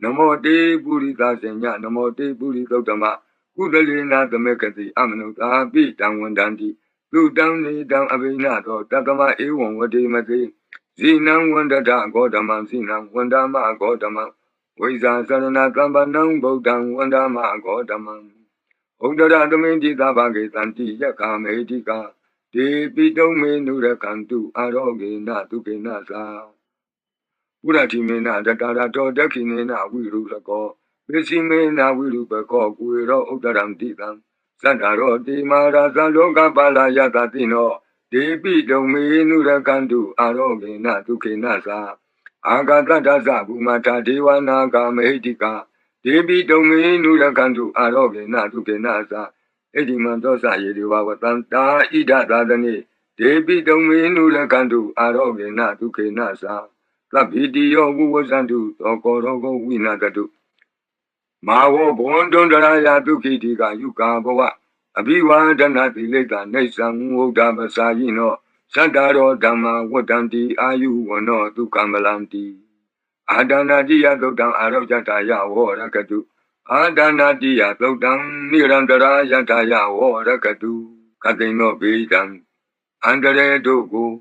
နမောတေပုရိသစေညနမောတေပုရိသုတ္တမကုသလေနာသမေကတိအမနုသာပိတံဝန္တန္တိလူတံနေတံအဘိနသောတတမဧဝံဝတိမတိဇိနံဝန္တတဂောတမံဇိနံဝန္တမဂောတမံဝိဇာသရဏသံပနံဗုဒ္ဓံဝန္တမဂောတမံဩဒရသမိန်တိသဗ္ဗကေတံတိယက္ခမေတိကာဒေပိတုံမေနုရကံတုအာရောဂေနတုကေနသာပုရတိမေနတတရတောဒက္ခိနေနဝိရုလကောပိစီမေနဝိရုပကောကုေရောဥဒရံတိတံသတ္တရောတိမာရာသလောကပါလာယတတိနောဒေပိတုံမေနုရကံတုအာရောဂေနတုခေနသာအာဂတတသဘူမထာဒေဝနာဂမေဟိတိကာဒေပိတုံမေနုရကံတုအာရောဂေနတုခေနသာဣတိမံသောသယေဒီဝဝတံတာဣဒသာသနိဒေပိတုံမေနုရကံတုအာရောဂေနတုခေနသာသဗ္ဗိတိယောဝုဝဇန္တုသောကောရောဂဝိနာတတုမာဝဘဝန္တုန္တရာယတုခိတိကယုကာဘဝအဘိဝါဒနာတိလိတနေသံဝုဒ္ဓပစာယိနောသတ္တရောဓမ္မဝတ္တန္တိအာယုဝနောဒုက္ကမလန္တိအာဒနာတိယသုတ်တံအာရောဇတာယဝောရကတုအာဒနာတိယသုတ်တံနိရန္တရာယတာယဝောရကတုကတိန်သောဘေဒံအန္တရေတို့ကို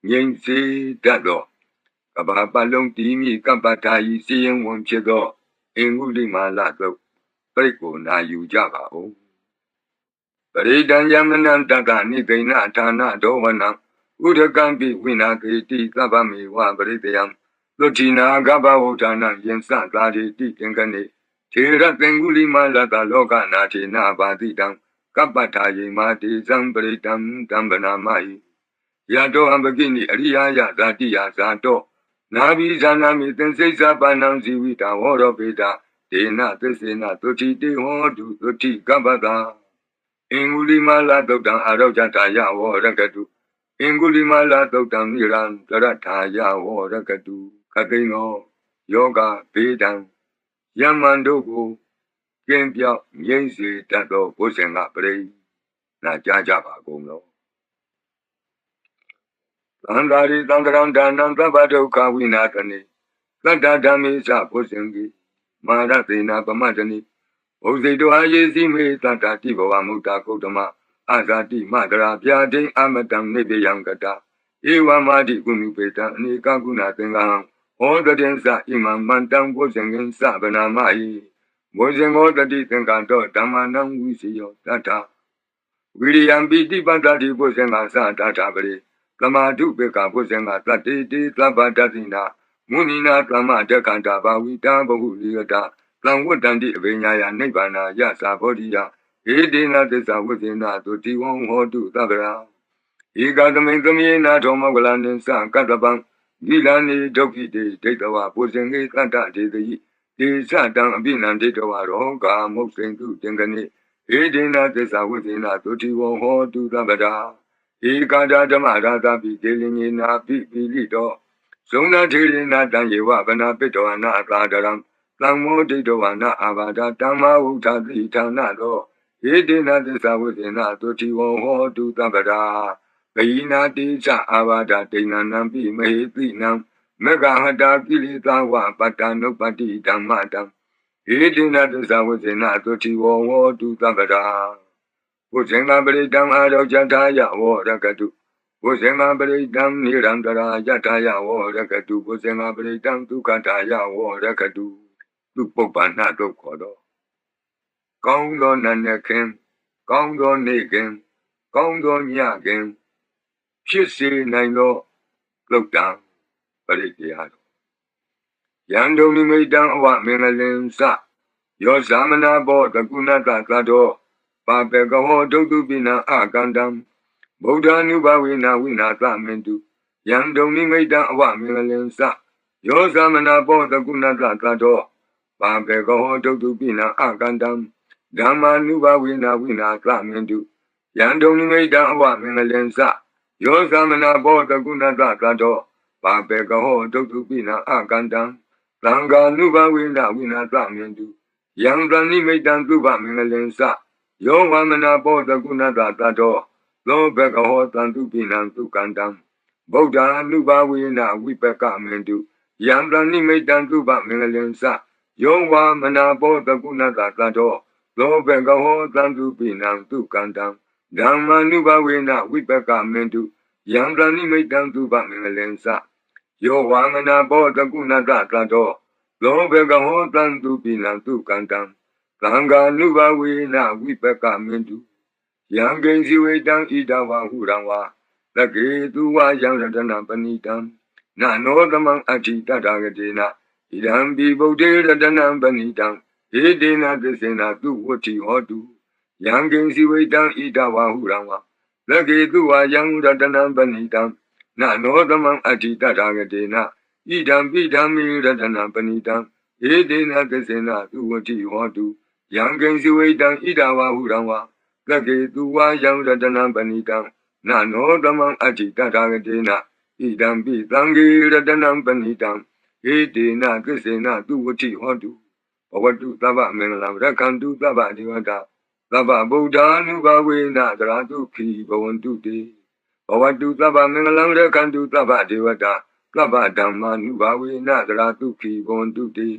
ငြိမ်စေတတ်သောကဘာပလုံးတီမိကပ္ပထာယီစီရင်ဝန်ဖြစ်သောအင်္ဂုလိမာလသုတ်ပြိကိုနာယူကြပါဦးပရိဒံယမနံတတနိသိဏဌာနဒောဝနံဥဒကံပိဝိနာကေတိသဗ္ဗမေဝပရိတယံသုတိနာကဗ္ဗဝုဌာနံယင်္စသာတိတိသင်္ကနေထေရသင်္ဂုလိမာလတလောကနာထေနဘာတိတံကပ္ပထာယေမာတိဇံပရိတံတံဗနာမဟိယတောအံပကိနိအရိယာယဇာတိယဇာတောနာဘိဇာနာမိသင်္စိစ္ဆပန္နံဇီဝိတဝရောပေတဒေနသစ္စေနသုတိတေဟောတုသုတိကပ္ပတာအင်္ဂုလိမာလသုတ်တံအာရောဇတာယဝောရကတုအင်္ဂုလိမာလသုတ်တံနိရံတရထာယဝောရကတုကတိန်သောယောဂဘေဒံယမန်တို့ကိုကျင်းပြောက်ငြိမ့်စေတတ်သောဘုဇင်ကပရိနာကြားကြပါကုန်လောသံဃာရိသံဃရံဒါနံသဗ္ဗဒုက္ခဝိနာသနေသတ္တဓမ္မေသဘုဇင်ကိမာရသေနာပမတ္တနိဘုဇိတောအာယေစီမေသတ္တတိဘဝမုတ္တကုတ္တမအာဇာတိမတရာပြာဒိအမတံနိဗ္ဗယံကတာဧဝမာတိကုဏုပေတံအနေကကုဏသင်္ကံဟောတတင်္စဣမံမန္တံဘုဇင်ကင်္စဗနာမဟိဘုဇင်ဟောတတိသင်္ကံတောဓမ္မနံဝိစီယောတတ္ထဝိရိယံပိတိပတ္တိဘုဇင်ကသတ္ထပရိသမာဓုပေကဘုဇင်ကတတ္တိတိသဗ္ဗတတိနာမုနိနာသမ္မတက္ကန္တာဘာဝိတံဘဟုလိယတသံဝတ္တန္တိအဘိညာယနိဗ္ဗာနာယသာဘောဓိယဧတေနသစ္စာဝိသေနသုတိဝံဟောတုသဗ္ဗရာဧကသမိန်သမယေနာထောမောကလနိသံကတ္တပံဒီလနိဒုက္ခိတေဒိဋ္ဌဝဘုဇင်ကေတတ္တဒေတိဒေသတံအပိနံဒိဋ္ဌဝရောဂာမုတ်စိန်တုတင်ကနေဧတေနသစ္စာဝိသေနသုတိဝံဟောတုသဗ္ဗရာဧကာဒဓမ္မရာသပိဒေလင်ယေနာပိပိလိတောဇုံနာထေရနာတံယေဝဗနာပိတောအနာအသာဒရံသံမောဒိဋ္ဌဝနာအာဘာဒတမ္မာဝုဋ္ဌတိဌာနသောဧတေနသစ္စာဝိသေနသုတိဝံဟောတုသဗ္ဗရာဂယိနာတိသအာဘာဒဒိဏနံပိမဟေတိနံမဂဟတာကိလေသာဝပတ္တနုပတ္တိဓမ္မတံဧတေနသစ္စာဝိသေနသုတိဝံဟောတုသဗ္ဗရာဘုဇင်္ဂပရိတံအာရောဇတာယဝောရကတုဘုဇင်္ဂပရိတံနိရန္တရာယတာယဝောရကတုဘုဇင်္ဂပရိတံဒုက္ခတာယဝောရကတုသူပုပ္ပန္နတို့ခေါ်တော့ကောင်းသောနတ်ခင်ကောင်းသောနေ့ခင်ကောင်းသောညခင်ဖြစ်စေနိုင်သောလုတ်တံပရိတရားတော်ယံဒုံနိမိတံအဝမင်္ဂလင်္စယောဇာမနာဘောတကုဏတသတ္တောပါပေကဟောဒုတုပိနံအကန္တံဗုဒ္ဓ ानु ဘဝေနဝိနာသမင်တုယံဒုံနိမိတံအဝမင်္ဂလင်္စယောဇာမနာဘောတကုဏတသတ္တောပါပေကဟောဒုတုပိနံအကန္တံဓမ္မာနုဘဝေနဝိနာသမင်တုယံဒုံနိမိတံအဝမင်္ဂလင်္စယောဇာမနာဘောတကုဏတသတ္တောပါပေကဟောဒုတုပိနံအကန္တံ သံဃာနုဘဝိနဝိနာသမင်တုယံတဏိမိတံသုဘမင်္ဂလင်္စယောဝမနာပောတကုဏတတတောသောဘဂဟောတံတုပိနံသုကန္တံဗုဒ္ဓ ानु ဘဝိနဝိပကမင်တုယံတဏိမိတံသုဘမင်္ဂလင်္စယောဝမနာပောတကုဏတတတောသောဘဂဟောတံတုပိနံသုကန္တံဓမ္မာနုဘဝိနဝိပကမင်တုယံတဏိမိတံသုဘမင်္ဂလင်္စယောဝမနာပောတကုဏတတတောသောဘဂဟောတံတုပိနံသုကန္တံသံဃာနုဘဝိနဝိပကမင်တုယံကိဉ္စီဝေတံဣဒဝဟုရံဝါသကေတုဝယံရတနာပဏိတံနနောသမံအဋ္ဌိတတဂတေနဣဒံပိဗုဒ္ဓေရတနံပဏိတံဧတေနသစ္စေနသူဝတ္ထိဟောတုယံကိဉ္စီဝေတံဣဒဝဟုရံဝါသကေတုဝယံရတနံပဏိတံနနောသမံအဋ္ဌိတတဂတေနဣဒံပိဓမ္မိရတနံပဏိတံဧတေနသစ္စေနသူဝတ္ထိဟောတုယံကိဉ္စီဝေတံဣဒဝဟုရံဝါသကေတုဝယံရတနံပဏိတံနနောသမံအဋ္ဌိတတဂတေနဣဒံပိသံဃေရတနံပဏိတံဧတေနသစ္စေနသူဝတ္ထိဟောတုဘဝတုသဗ္ဗမင်္ဂလံရက္ခန္တုသဗ္ဗဒေဝတာသဗ္ဗဗုဒ္ဓ ानु ဘဝေနသရတုခိဘဝန္တုတေဘဝတုသဗ္ဗမင်္ဂလံရက္ခန္တုသဗ္ဗဒေဝတာသဗ္ဗဓမ္မာနုဘဝေနသရတုခိဘဝန္တုတေ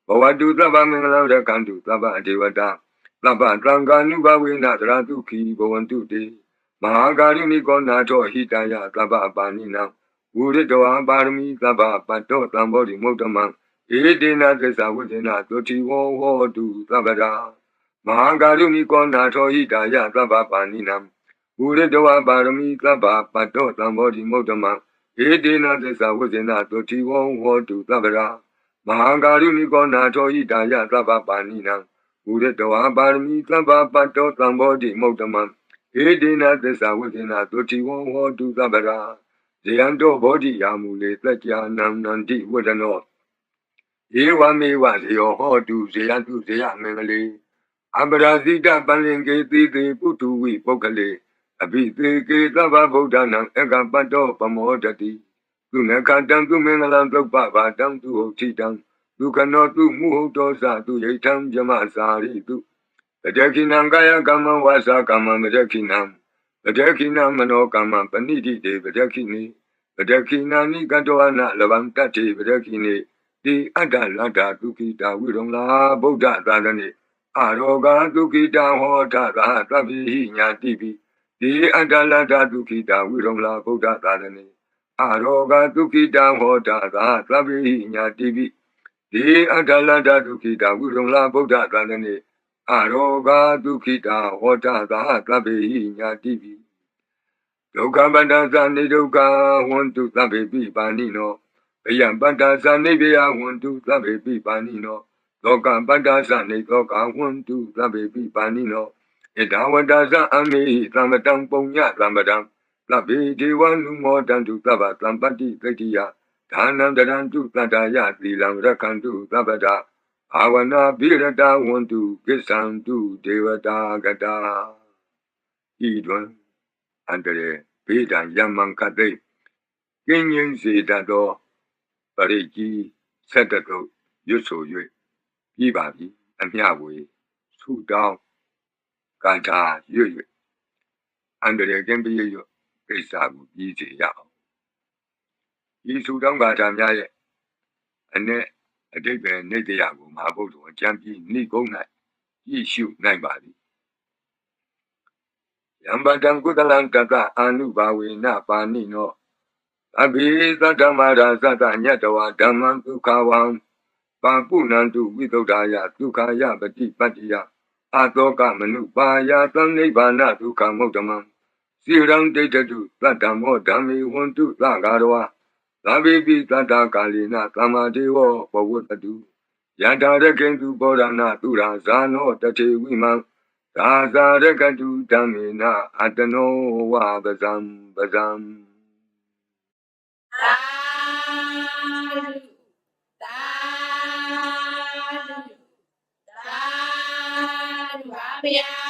ဘဝတုသဗ္ဗမင်္ဂလံရက္ခန္တုသဗ္ဗဒေဝတာသဗ္ဗသံဃာနုဘဝေနသရတုခိဘဝန္တုတေမဟာကာရုဏိကောနာထောဟိတယသဗ္ဗပါဏိနံဝုရတဝါပါရမီသဗ္ဗပတ္တောသံဘောဓိမုဒ္ဓမံဧတေနသစ္စာဝိသေနသုတိဝောဟောတုသဗ္ဗရာမဟာကာရုဏိကောနာထောဟိတယသဗ္ဗပါဏိနံဝုရတဝါပါရမီသဗ္ဗပတ္တောသံဘောဓိမုဒ္ဓမံဧတေနသစ္စာဝိသေနသုတိဝောဟောတုသဗ္ဗရာမဟာကာရုဏိကောနာထောဟိတယသဗ္ဗပါဏိနံဝုရတဝါပါရမီသဗ္ဗပတ္တောသံဘောဓိမုဒ္ဓမံဧတေနသစ္စာဝိသေနသုတိဝောဟောတုသဗ္ဗရာဇယံတောဘောဓိယာမူလေသัจ जा နံနန္တိဝဒနောဧဝမေဝဇယောဟောတုဇယတုဇယမင်္ဂလေအပရာဇိတပန္လင်ကေတိတေပုထုဝိပုဂ္ဂလေအဘိသေကေသဗ္ဗဗုဒ္ဓနံအကပတ္တောပမောတတိသူနခတံသူမင်္ဂလံသုပ္ပဘာတံသူဟုတ်တိတံဒုက္ခနောသူမုဟုတ်တောသသူယိထံဇမစာရိတုတတေခိနံကာယကမ္မဝါစာကမ္မမတေခိနံပတေခိနမနောကမ္မပဏိတိတေပတေခိနိပတေခိနာနိကတောအနလဗံတတ္တိပတေခိနိတိအတ္တလတ္တဒုက္ခိတာဝိရုံလာဗုဒ္ဓသာသနိအာရောဂဒုက္ခိတာဟောထသာသဗ္ဗိဟိညာတိပိတိအတ္တလတ္တဒုက္ခိတာဝိရုံလာဗုဒ္ဓသာသနိအာရောဂဒုက္ခိတာဟောထသာသဗ္ဗိဟိညာတိပိတိအတ္တလတ္တဒုက္ခိတာဝိရုံလာဗုဒ္ဓသာသနိအာရောဂဒုက္ခိတာဟောထသာသဗ္ဗိဟိညာတိပိဒုက္ခပတ္တသနိဒုက္ခဝန္တုသဗ္ဗေပိပါဏိနောဘယံပတ္တသနိဗ္ဗယဝန္တုသဗ္ဗေပိပါဏိနောလောကပတ္တသနိလောကဝန္တုသဗ္ဗေပိပါဏိနောဣဒဝတ္တသအမေဟိသမ္ပတံပုညသမ္ပတံသဗ္ဗေဒေဝနုမောတံတုသဗ္ဗသံပတ္တိတတိယဒါနံတရံတုတတ္တယသီလံရက္ခန္တုသဗ္ဗတာဘာဝနာဘိရတဝန္တုကိစ္ဆံတုဒေဝတာဂတာဤတွင်အန္တရေဘေးဒံယမံခတိကင်းငြိမ်းစေတတ်သောပရိကြီးဆက်တတုရွတ်ဆို၍ပြီးပါပြီအမျှဝေဆုတောင်းကာထာရွတ်၍အန္တရေကင်းပြီး၍ကိစ္စကိုပြီးစေရအောင်ဤဆုတောင်းကာထာများရဲ့အ내အတိတ်ပဲနေတရားကိုမဟာဗုဒ္ဓအကျမ်းပြီးနှိကုံး၌ရည်ရှုနိုင်ပါသည်ယံပတံကုသလံတတအာနုဘာဝေနပါဏိနောအဘိသတ္တမရာသတ္တညတဝဓမ္မံဒုက္ခဝံပါပုဏ္ဏတုဝိသုဒ္ဓာယဒုက္ခယပတိပတ္တိယအာတောကမနုပါယသံနိဗ္ဗာနဒုက္ခမုဒ္ဓမံစိရံဒိဋ္ဌတုသတ္တမောဓမ္မေဝန္တုသဂါရဝသဗ္ဗေပိသတ္တကာလိနသမ္မာဒေဝဘဝတတုယန္တာရကိန္တုဘောဓနာသူရာဇာနောတထေဝိမံသာဇာရကတုဓမ္မေနအတနောဝပဇံပဇံသာဓုသာဓုသာဓုပါဗျာ